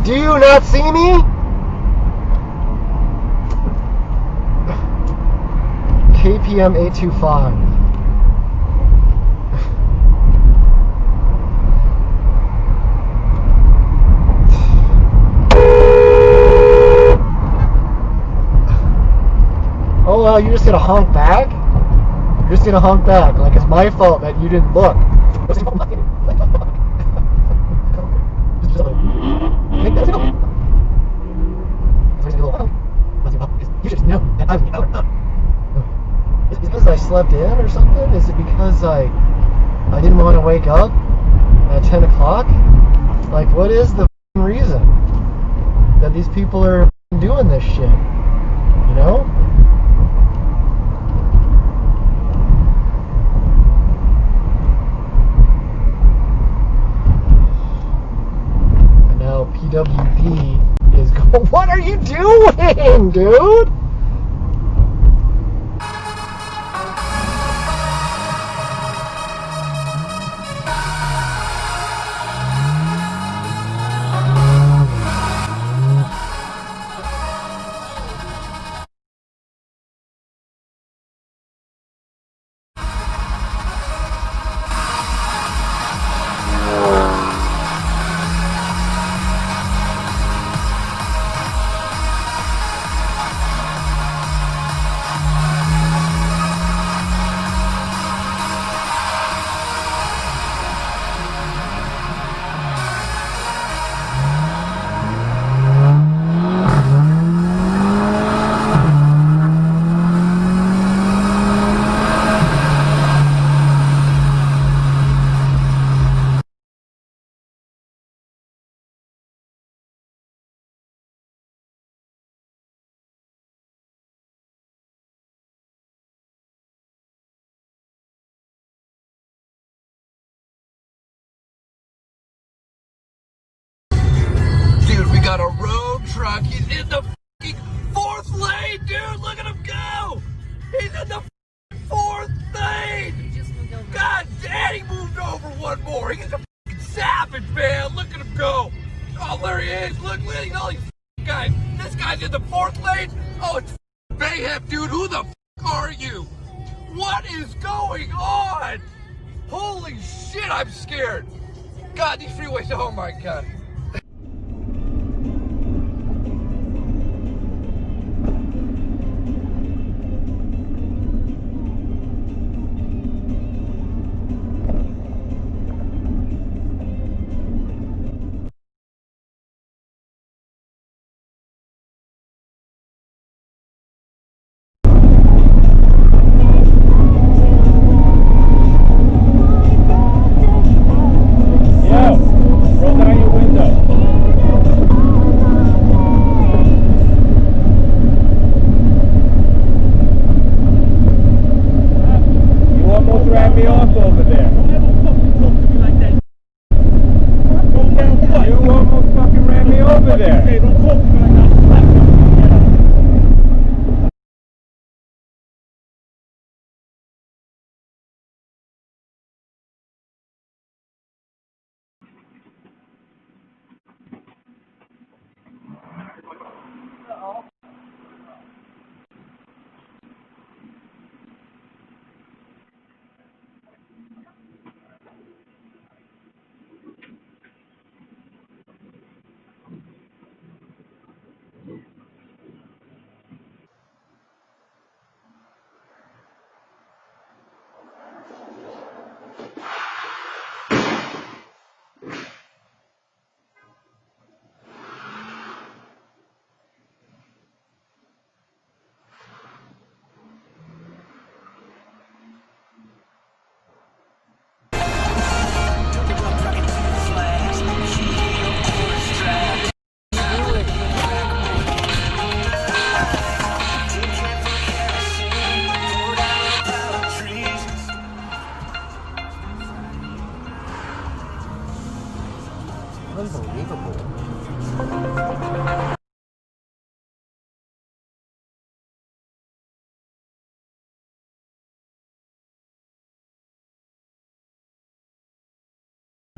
Do you not see me? KPM 825. Oh well, you're just gonna honk back? You're just gonna honk back like it's my fault that you didn't look. You should know that I'm Is it because I slept in or something? Is it because I didn't want to wake up at 10 o'clock? Like, what is the reason that these people are doing this shit? You know? And now PWD is going. What are you doing, dude? We got a road truck. He's in the fucking fourth lane, dude. Look at him go. He's in the fourth lane. God damn, he moved over one more. He's a fucking savage, man. Look at him go. Oh, there he is. Look at all these guys. This guy's in the fourth lane. Oh, it's mayhem, dude. Who the are you? What is going on? Holy shit, I'm scared. God, these freeways. Oh my God.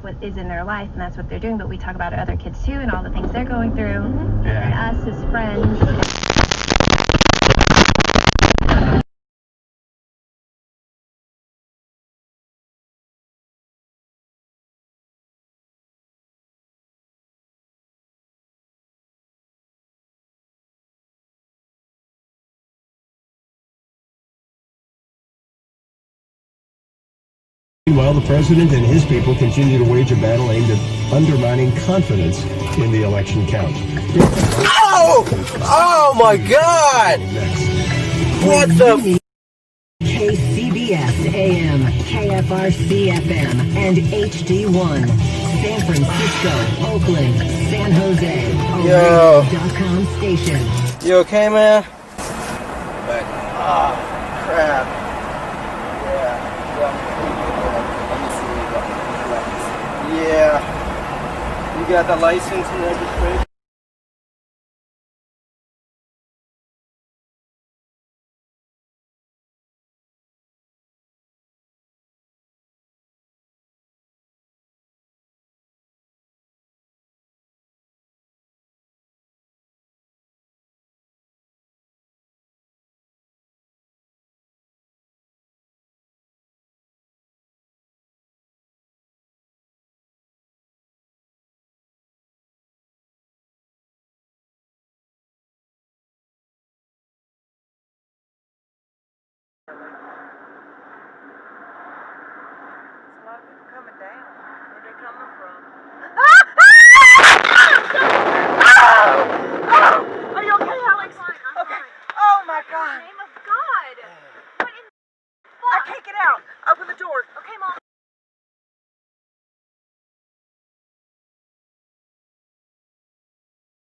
what is in their life, and that's what they're doing, but we talk about other kids too and all the things they're going through, and us as friends. Meanwhile, the president and his people continue to wage a battle aimed at undermining confidence in the election count. Oh! Oh my God! What the? KCBS AM, KFRC FM, and HD1. San Francisco, Oakland, San Jose. Yo. Dashcam station. You okay, man? Crap. Yeah. You got the license and registration?